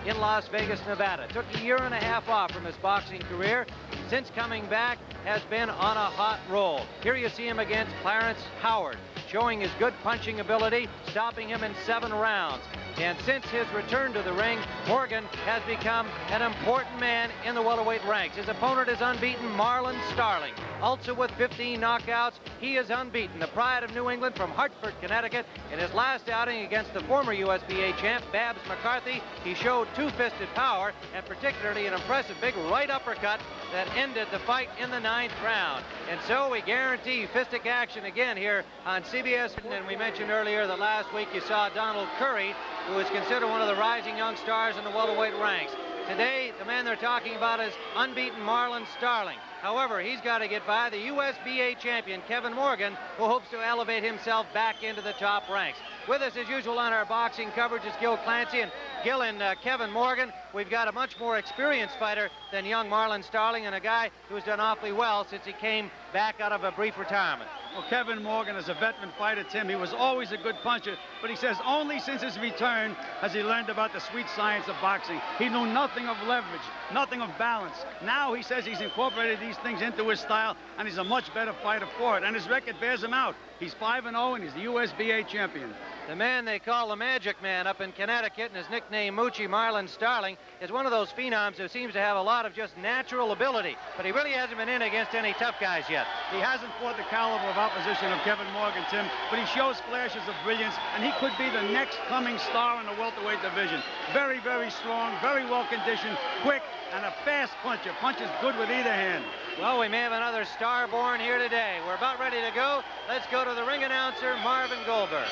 in Las Vegas, Nevada. Took a year and a half off from his boxing career. Since coming back, has been on a hot roll. Here you see him against Clarence Howard, showing his good punching ability, stopping him in 7 rounds. And since his return to the ring, Morgan has become an important man in the welterweight ranks. His opponent is unbeaten, Marlon Starling. Also with 15 knockouts, he is unbeaten. The pride of New England from Hartford, Connecticut. In his last outing against the former USBA champ, Babs McCarthy, he showed two-fisted power, and particularly an impressive big right uppercut that ended the fight in the 9th round. And so we guarantee fistic action again here on CBS. And we mentioned earlier that last week you saw Donald Curry, who is considered one of the rising young stars in the welterweight ranks. Today, the man they're talking about is unbeaten Marlon Starling. However, he's got to get by the USBA champion, Kevin Morgan, who hopes to elevate himself back into the top ranks. With us, as usual, on our boxing coverage is Gil Clancy. And Gil and Kevin Morgan, we've got a much more experienced fighter than young Marlon Starling, and a guy who's done awfully well since he came back out of a brief retirement. Well, Kevin Morgan is a veteran fighter, Tim. He was always a good puncher, but he says only since his return has he learned about the sweet science of boxing. He knew nothing of leverage, nothing of balance. Now he says he's incorporated these things into his style, and he's a much better fighter for it, and his record bears him out. He's 5-0, and he's the USBA champion. The man they call the Magic Man up in Connecticut, and his nickname Moochie, Marlon Starling, is one of those phenoms who seems to have a lot of just natural ability, but he really hasn't been in against any tough guys yet. He hasn't fought the caliber of opposition of Kevin Morgan, Tim, but he shows flashes of brilliance, and he could be the next coming star in the welterweight division. Very, very strong, very well conditioned, quick, and a fast puncher. Punches good with either hand. Well, we may have another star born here today. We're about ready to go. Let's go to the ring announcer, Marvin Goldberg.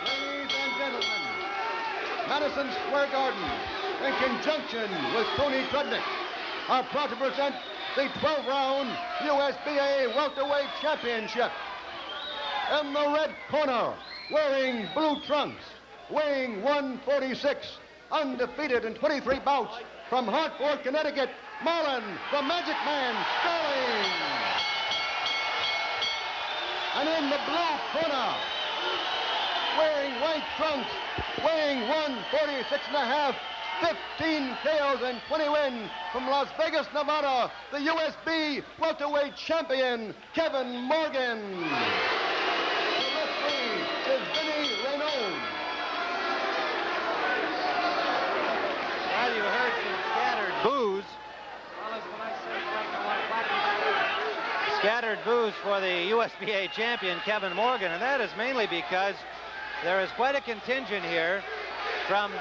Ladies and gentlemen, Madison Square Garden, in conjunction with Tony Trudnick, are proud to present the 12-round USBA Welterweight Championship. In the red corner, wearing blue trunks, weighing 146, undefeated in 23 bouts, from Hartford, Connecticut, Marlon, the Magic Man, Starling. And in the blue corner, wearing white trunks, weighing 146 and a half, 15 KOs and 20 wins, from Las Vegas, Nevada, the USB welterweight champion, Kevin Morgan. The referee is Vinny Raynon. Well, you heard some scattered boos. Scattered boos for the USBA champion, Kevin Morgan, and that is mainly because there is quite a contingent here from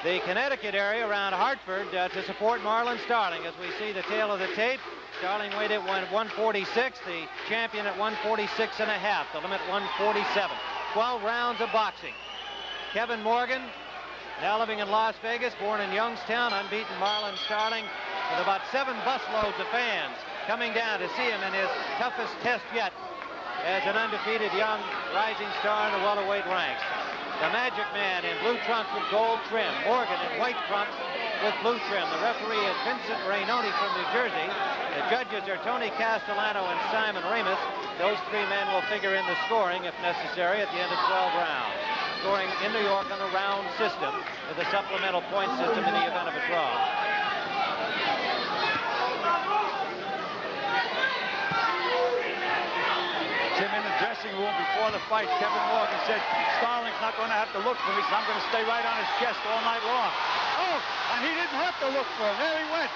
the Connecticut area around Hartford to support Marlon Starling. As we see the tail of the tape, Starling weighed at 146, the champion at 146 and a half, the limit 147. 12 rounds of boxing. Kevin Morgan, now living in Las Vegas, born in Youngstown, unbeaten Marlon Starling, with about 7 busloads of fans coming down to see him in his toughest test yet as an undefeated young rising star in the welterweight ranks. The Magic Man in blue trunks with gold trim. Morgan in white trunks with blue trim. The referee is Vincent Rainoni from New Jersey. The judges are Tony Castellano and Simon Ramus. Those 3 men will figure in the scoring, if necessary, at the end of 12 rounds. Scoring in New York on the round system with a supplemental point system in the event of a draw. Tim, in the dressing room before the fight, Kevin Morgan said, Starling's not going to have to look for me, so I'm going to stay right on his chest all night long. Oh, and he didn't have to look for him. There he went.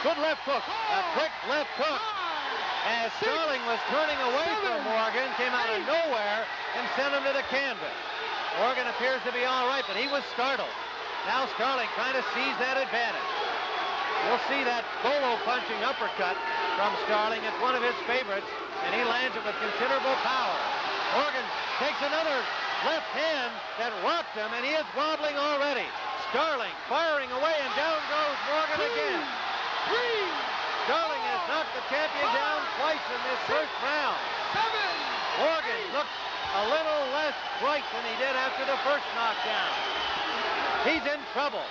Good left hook. A quick left hook. As Starling was turning away from Morgan, came out of nowhere and sent him to the canvas. Morgan appears to be all right, but he was startled. Now Starling trying to seize that advantage. You'll see that bolo punching uppercut from Starling. It's one of his favorites, and he lands it with considerable power. Morgan takes another left hand that rocked him, and he is wobbling already. Starling firing away, and down goes Morgan again. Starling has knocked the champion down twice in this first round. Morgan looks a little less bright than he did after the first knockdown. He's in trouble.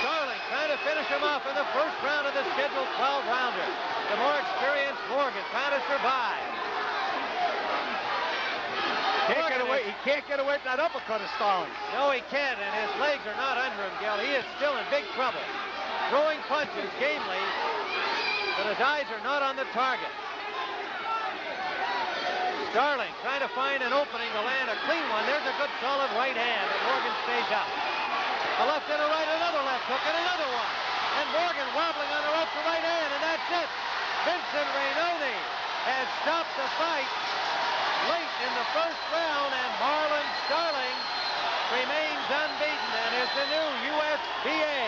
Starling trying to finish him off in the first round of the scheduled 12-rounder. The more experienced Morgan trying to survive. He can't get away from that uppercut of Starling. No, he can't, and his legs are not under him. Well, he is still in big trouble. Throwing punches gamely, but his eyes are not on the target. Starling trying to find an opening to land a clean one. There's a good solid right hand, and Morgan stays out. A left and a right, another left hook, and another one. And Morgan wobbling on the ropes, the right hand, and that's it. Vincent Rainone has stopped the fight late in the first round, and Marlon Starling remains unbeaten and is the new USBA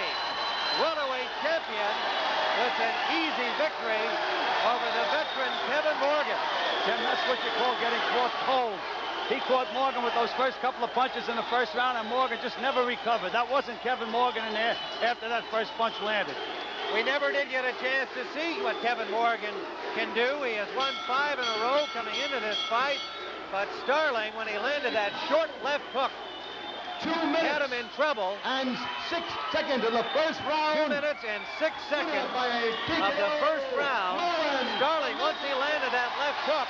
welterweight champion with an easy victory over the veteran Kevin Morgan. Tim, that's what you call getting caught cold. He caught Morgan with those first couple of punches in the first round, and Morgan just never recovered. That wasn't Kevin Morgan in there after that first punch landed. We never did get a chance to see what Kevin Morgan can do. He has won 5 in a row coming into this fight, but Starling, when he landed that short left hook, 2 minutes had him in trouble. and 6 seconds of the first 2 round. minutes and 6 seconds By a of the first round. Starling, once he landed that left hook,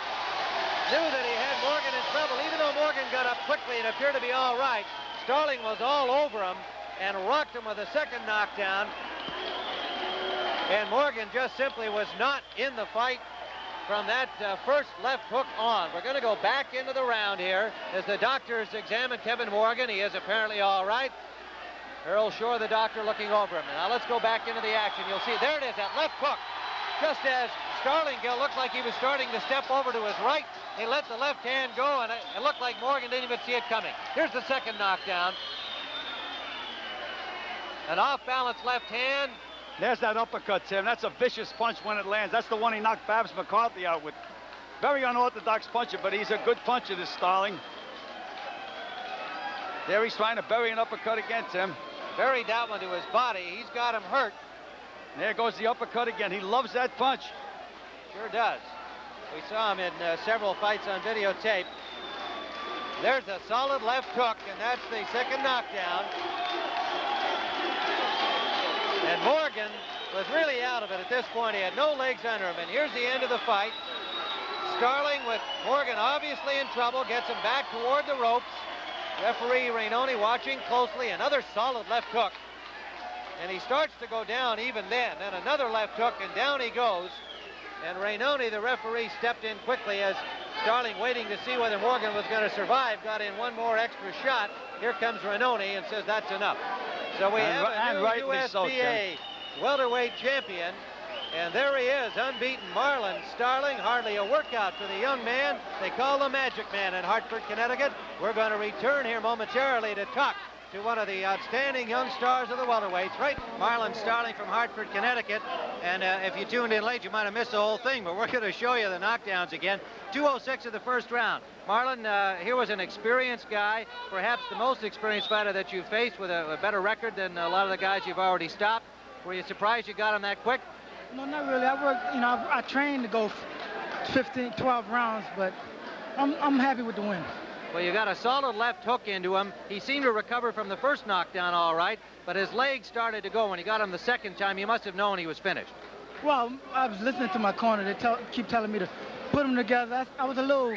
knew that he had Morgan in trouble. Even though Morgan got up quickly and appeared to be all right, Starling was all over him and rocked him with a second knockdown. And Morgan just simply was not in the fight from that first left hook on. We're going to go back into the round here as the doctors examine Kevin Morgan. He is apparently all right. Earl Shore, the doctor, looking over him. Now let's go back into the action. You'll see, there it is, that left hook. Just as Starling looked like he was starting to step over to his right, he let the left hand go, and it looked like Morgan didn't even see it coming. Here's the second knockdown. An off-balance left hand. There's that uppercut, Tim. That's a vicious punch when it lands. That's the one he knocked Babs McCarthy out with. Very unorthodox puncher, but he's a good puncher, this Starling. There he's trying to bury an uppercut again, Tim. Buried that one to his body. He's got him hurt. There goes the uppercut again. He loves that punch. Sure does. We saw him in several fights on videotape. There's a solid left hook, and that's the second knockdown. And Morgan was really out of it at this point. He had no legs under him, and here's the end of the fight. Starling, with Morgan obviously in trouble, gets him back toward the ropes. Referee Rainone watching closely. Another solid left hook. And he starts to go down even then. Then another left hook, and down he goes. And Rainone, the referee, stepped in quickly as Starling, waiting to see whether Morgan was going to survive, got in one more extra shot. Here comes Rainone and says that's enough. So we have a new USBA welterweight champion. And there he is, unbeaten Marlon Starling. Hardly a workout for the young man. They call the Magic Man in Hartford, Connecticut. We're going to return here momentarily to talk to one of the outstanding young stars of the welterweights, right? Marlon Starling from Hartford, Connecticut. And if you tuned in late, you might have missed the whole thing, but we're going to show you the knockdowns again. 2:06 of the first round. Marlon, here was an experienced guy, perhaps the most experienced fighter that you faced, with a better record than a lot of the guys you've already stopped. Were you surprised you got him that quick? No, not really. I worked, I trained to go 15, 12 rounds, but I'm happy with the win. Well, you got a solid left hook into him. He seemed to recover from the first knockdown all right, but his legs started to go. When he got him the second time, you must have known he was finished. Well, I was listening to my corner. They keep telling me to put them together. I was a little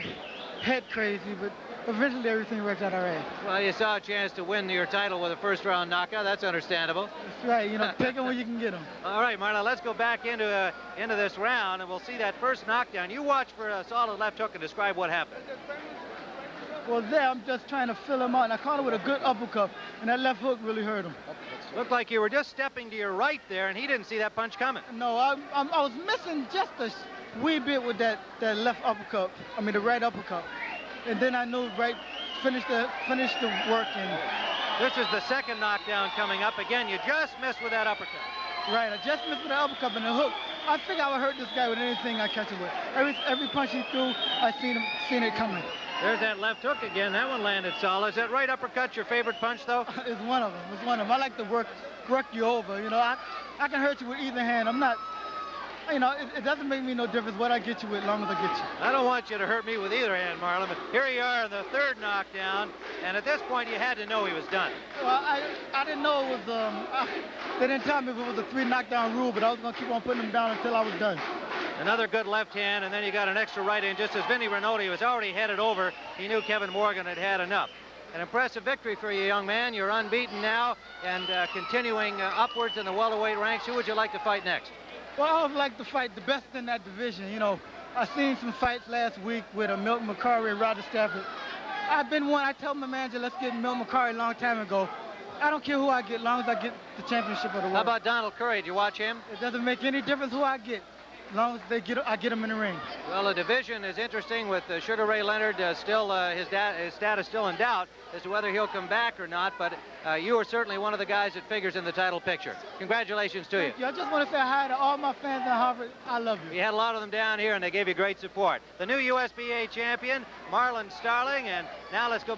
head crazy, but eventually everything worked out all right. Well, you saw a chance to win your title with a first-round knockout. That's understandable. That's right. Take them when you can get them. All right, Marlon, let's go back into this round, and we'll see that first knockdown. You watch for a solid left hook and describe what happened. Well, there, I'm just trying to fill him out, and I caught him with a good uppercut, and that left hook really hurt him. Looked like you were just stepping to your right there, and he didn't see that punch coming. No, I was missing just a wee bit with that left uppercut. I mean, the right uppercut. And then I knew finish the work. And this is the second knockdown coming up. Again, you just missed with that uppercut. Right, I just missed with the uppercut and the hook. I think I would hurt this guy with anything I catch him with. Every punch he threw, I seen it coming. There's that left hook again. That one landed solid. Is that right uppercut your favorite punch, though? It's one of them. It's one of them. I like to work you over. I can hurt you with either hand. I'm not. It doesn't make me no difference what I get you with, as long as I get you. I don't want you to hurt me with either hand, Marlon, but here you are in the third knockdown, and at this point you had to know he was done. Well, I didn't know it was, they didn't tell me if it was a 3 knockdown rule, but I was going to keep on putting him down until I was done. Another good left hand, and then you got an extra right hand. Just as Vinny Rainone was already headed over, he knew Kevin Morgan had had enough. An impressive victory for you, young man. You're unbeaten now and continuing upwards in the welterweight ranks. Who would you like to fight next? Well, I would like to fight the best in that division. You know, I seen some fights last week with Milton McCurry and Roger Stafford. I told my manager, let's get Milton McCurry a long time ago. I don't care who I get, as long as I get the championship of the world. How about Donald Curry? Did you watch him? It doesn't make any difference who I get, as long as I get him in the ring. Well, the division is interesting with Sugar Ray Leonard still his status still in doubt as to whether he'll come back or not, but you are certainly one of the guys that figures in the title picture. Congratulations to you. Thank you. I just want to say hi to all my fans in Harvard. I love you. We had a lot of them down here, and they gave you great support. The new USBA champion, Marlon Starling, and now let's go back.